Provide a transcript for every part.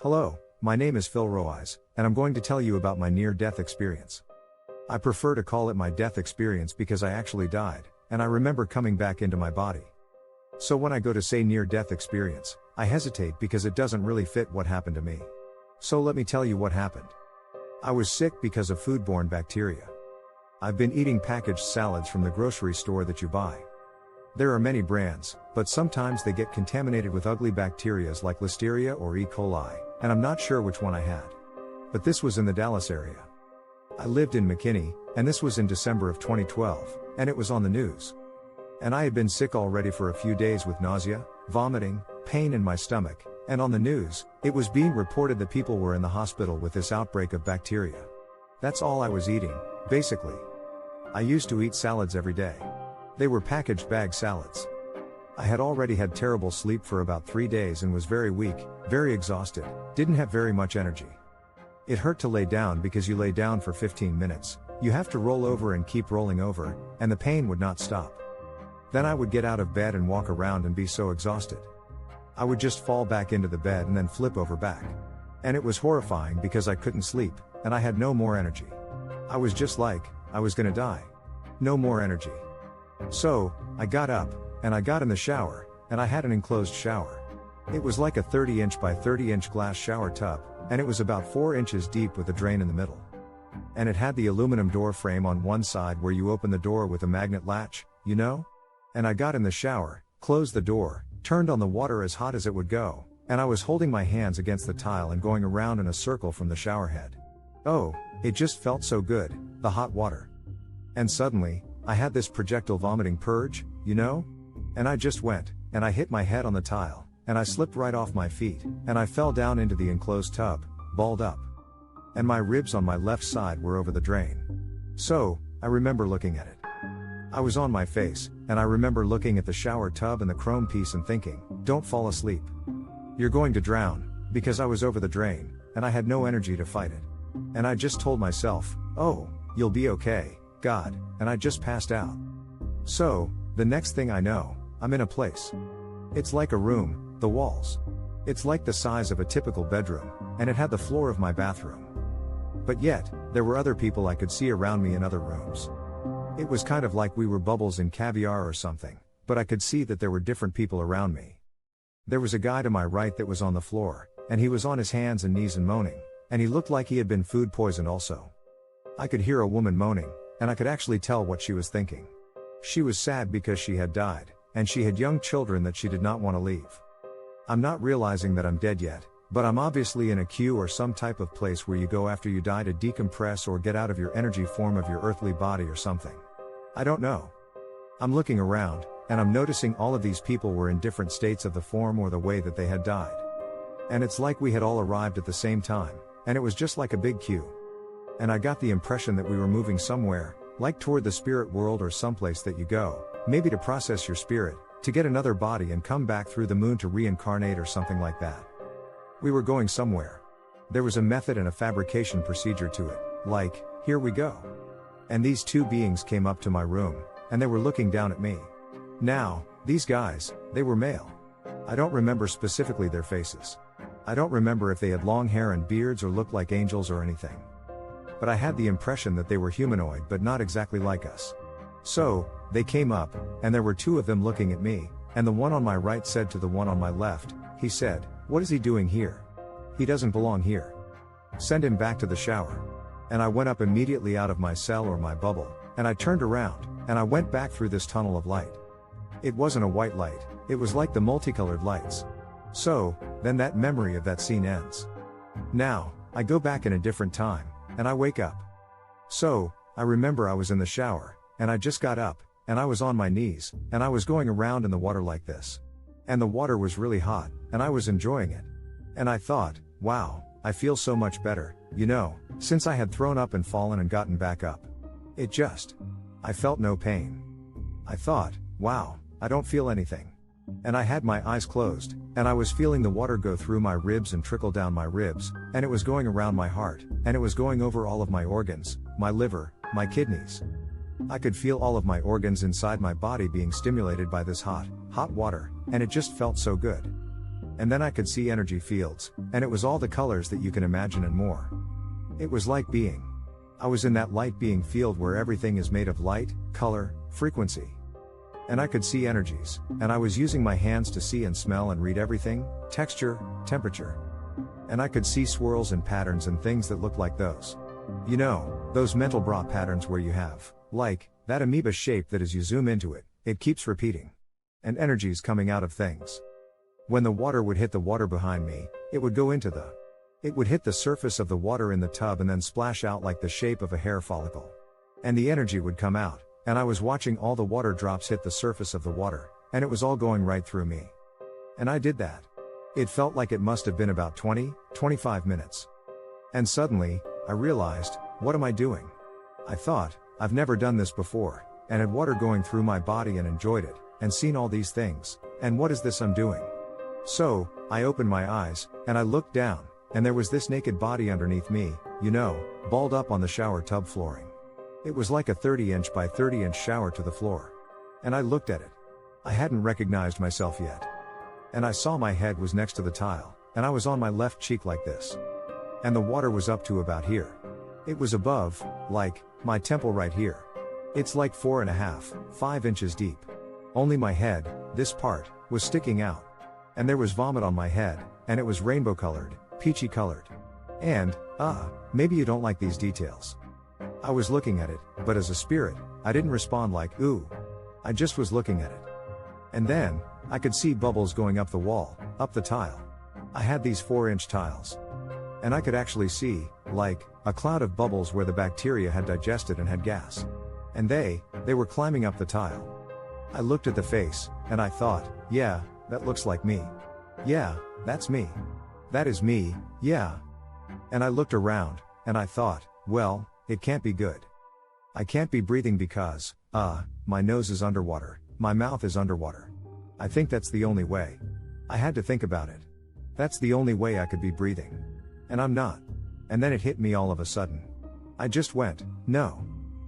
Hello, my name is Phil Roize, and I'm going to tell you about my near-death experience. I prefer to call it my death experience because I actually died, and I remember coming back into my body. So when I go to say near-death experience, I hesitate because it doesn't really fit what happened to me. So let me tell you what happened. I was sick because of foodborne bacteria. I've been eating packaged salads from the grocery store that you buy. There are many brands, but sometimes they get contaminated with ugly bacteria like Listeria or E. coli, and I'm not sure which one I had. But this was in the Dallas area. I lived in McKinney, and this was in December of 2012, and it was on the news. And I had been sick already for a few days with nausea, vomiting, pain in my stomach, and on the news, it was being reported that people were in the hospital with this outbreak of bacteria. That's all I was eating, basically. I used to eat salads every day. They were packaged bag salads. I had already had terrible sleep for about 3 days and was very weak, very exhausted, didn't have very much energy. It hurt to lay down because you lay down for 15 minutes, you have to roll over and keep rolling over, and the pain would not stop. Then I would get out of bed and walk around and be so exhausted. I would just fall back into the bed and then flip over back. And it was horrifying because I couldn't sleep, and I had no more energy. I was just like, I was gonna die. No more energy. So, I got up, and I got in the shower, and I had an enclosed shower. It was like a 30-inch by 30-inch glass shower tub, and it was about 4 inches deep with a drain in the middle. And it had the aluminum door frame on one side where you open the door with a magnet latch, you know? And I got in the shower, closed the door, turned on the water as hot as it would go, and I was holding my hands against the tile and going around in a circle from the shower head. Oh, it just felt so good, the hot water. And suddenly, I had this projectile vomiting purge, you know? And I just went, and I hit my head on the tile, and I slipped right off my feet, and I fell down into the enclosed tub, balled up. And my ribs on my left side were over the drain. So, I remember looking at it. I was on my face, and I remember looking at the shower tub and the chrome piece and thinking, don't fall asleep. You're going to drown, because I was over the drain, and I had no energy to fight it. And I just told myself, oh, you'll be okay, God, and I just passed out. So, the next thing I know, I'm in a place. It's like a room, the walls. It's like the size of a typical bedroom, and it had the floor of my bathroom. But yet, there were other people I could see around me in other rooms. It was kind of like we were bubbles in caviar or something, but I could see that there were different people around me. There was a guy to my right that was on the floor, and he was on his hands and knees and moaning, and he looked like he had been food poisoned also. I could hear a woman moaning, and I could actually tell what she was thinking. She was sad because she had died, and she had young children that she did not want to leave. I'm not realizing that I'm dead yet, but I'm obviously in a queue or some type of place where you go after you die to decompress or get out of your energy form of your earthly body or something. I don't know. I'm looking around, and I'm noticing all of these people were in different states of the form or the way that they had died. And it's like we had all arrived at the same time, and it was just like a big queue. And I got the impression that we were moving somewhere, like toward the spirit world or someplace that you go, maybe to process your spirit, to get another body and come back through the moon to reincarnate or something like that. We were going somewhere. There was a method and a fabrication procedure to it, like, here we go. And these two beings came up to my room, and they were looking down at me. Now, these guys, they were male. I don't remember specifically their faces. I don't remember if they had long hair and beards or looked like angels or anything. But I had the impression that they were humanoid but not exactly like us. So, they came up, and there were two of them looking at me, and the one on my right said to the one on my left, he said, "What is he doing here? He doesn't belong here. Send him back to the shower." And I went up immediately out of my cell or my bubble, and I turned around, and I went back through this tunnel of light. It wasn't a white light, it was like the multicolored lights. So, then that memory of that scene ends. Now, I go back in a different time, and I wake up. So, I remember I was in the shower, and I just got up, and I was on my knees, and I was going around in the water like this. And the water was really hot, and I was enjoying it. And I thought, wow, I feel so much better, you know, since I had thrown up and fallen and gotten back up. I felt no pain. I thought, wow, I don't feel anything. And I had my eyes closed, and I was feeling the water go through my ribs and trickle down my ribs, and it was going around my heart, and it was going over all of my organs, my liver, my kidneys. I could feel all of my organs inside my body being stimulated by this hot water, and it just felt so good. And then I could see energy fields, and it was all the colors that you can imagine and more. It was like being. I was in that light being field where everything is made of light, color, frequency. And I could see energies, and I was using my hands to see and smell and read everything, texture, temperature. And I could see swirls and patterns and things that looked like those. You know, those mental bra patterns where you have, like, that amoeba shape that as you zoom into it, it keeps repeating. And energies coming out of things. When the water would hit the water behind me, it would go into the. It would hit the surface of the water in the tub and then splash out like the shape of a hair follicle. And the energy would come out, and I was watching all the water drops hit the surface of the water, and it was all going right through me. And I did that. It felt like it must have been about 25 minutes. And suddenly, I realized, what am I doing? I thought, I've never done this before, and had water going through my body and enjoyed it, and seen all these things, and what is this I'm doing? So, I opened my eyes, and I looked down, and there was this naked body underneath me, you know, balled up on the shower tub flooring. It was like a 30-inch by 30-inch shower to the floor. And I looked at it. I hadn't recognized myself yet. And I saw my head was next to the tile, and I was on my left cheek like this. And the water was up to about here. It was above, like, my temple right here. It's like 4.5, 5 inches deep. Only my head, this part, was sticking out. And there was vomit on my head, and it was rainbow colored, peachy colored. And, maybe you don't like these details. I was looking at it, but as a spirit, I didn't respond like, ooh. I just was looking at it. And then, I could see bubbles going up the wall, up the tile. I had these 4-inch tiles. And I could actually see, like, a cloud of bubbles where the bacteria had digested and had gas. And they were climbing up the tile. I looked at the face, and I thought, yeah, that looks like me. Yeah, that's me. That is me, yeah. And I looked around, and I thought, well, it can't be good. I can't be breathing because, my nose is underwater, my mouth is underwater. I think that's the only way. I had to think about it. That's the only way I could be breathing. And I'm not. And then it hit me all of a sudden. I just went, no.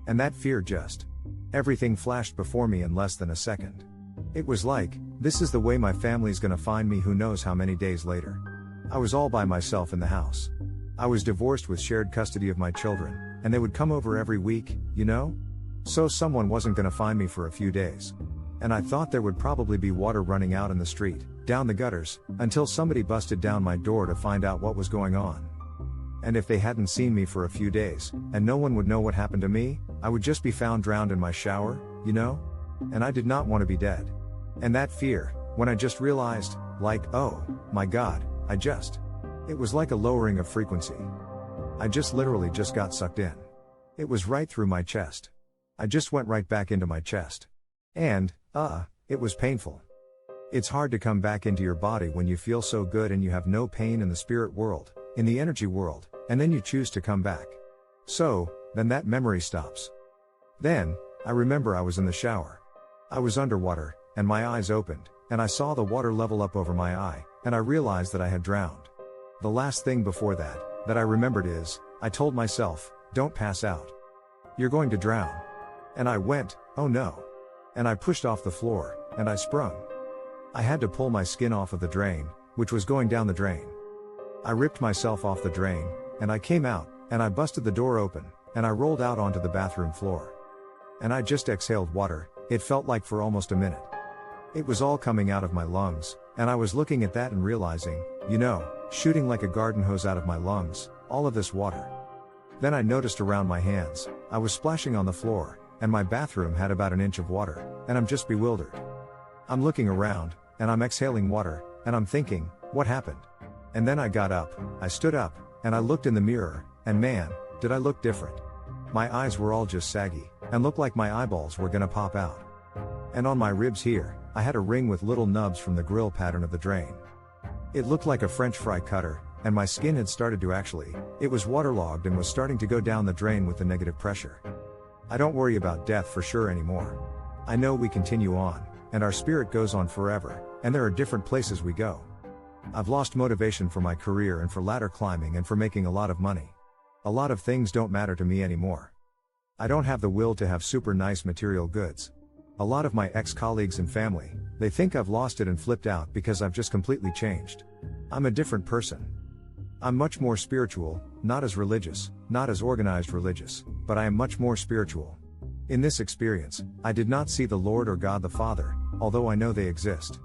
And that fear just. Everything flashed before me in less than a second. It was like, this is the way my family's gonna find me who knows how many days later. I was all by myself in the house. I was divorced with shared custody of my children, and they would come over every week, you know? So someone wasn't gonna find me for a few days. And I thought there would probably be water running out in the street, down the gutters, until somebody busted down my door to find out what was going on. And if they hadn't seen me for a few days, and no one would know what happened to me, I would just be found drowned in my shower, you know? And I did not want to be dead. And that fear, when I just realized, like, oh, my God, it was like a lowering of frequency. I just literally just got sucked in. It was right through my chest. I just went right back into my chest. And, it was painful. It's hard to come back into your body when you feel so good and you have no pain in the spirit world, in the energy world, and then you choose to come back. So, then that memory stops. Then, I remember I was in the shower. I was underwater, and my eyes opened, and I saw the water level up over my eye, and I realized that I had drowned. The last thing before that I remembered is, I told myself, don't pass out. You're going to drown. And I went, oh no. And I pushed off the floor, and I sprung. I had to pull my skin off of the drain, which was going down the drain. I ripped myself off the drain, and I came out, and I busted the door open, and I rolled out onto the bathroom floor. And I just exhaled water, it felt like for almost a minute. It was all coming out of my lungs, and I was looking at that and realizing, you know, shooting like a garden hose out of my lungs, all of this water. Then I noticed around my hands, I was splashing on the floor, and my bathroom had about an inch of water, and I'm just bewildered. I'm looking around, and I'm exhaling water, and I'm thinking, what happened? And then I got up, I stood up, and I looked in the mirror, and man, did I look different. My eyes were all just saggy, and looked like my eyeballs were gonna pop out. And on my ribs here, I had a ring with little nubs from the grill pattern of the drain. It looked like a French fry cutter, and my skin had started to it was waterlogged and was starting to go down the drain with the negative pressure. I don't worry about death for sure anymore. I know we continue on, and our spirit goes on forever, and there are different places we go. I've lost motivation for my career and for ladder climbing and for making a lot of money. A lot of things don't matter to me anymore. I don't have the will to have super nice material goods. A lot of my ex-colleagues and family, they think I've lost it and flipped out because I've just completely changed. I'm a different person. I'm much more spiritual, not as religious, not as organized religious, but I am much more spiritual. In this experience, I did not see the Lord or God the Father, although I know they exist.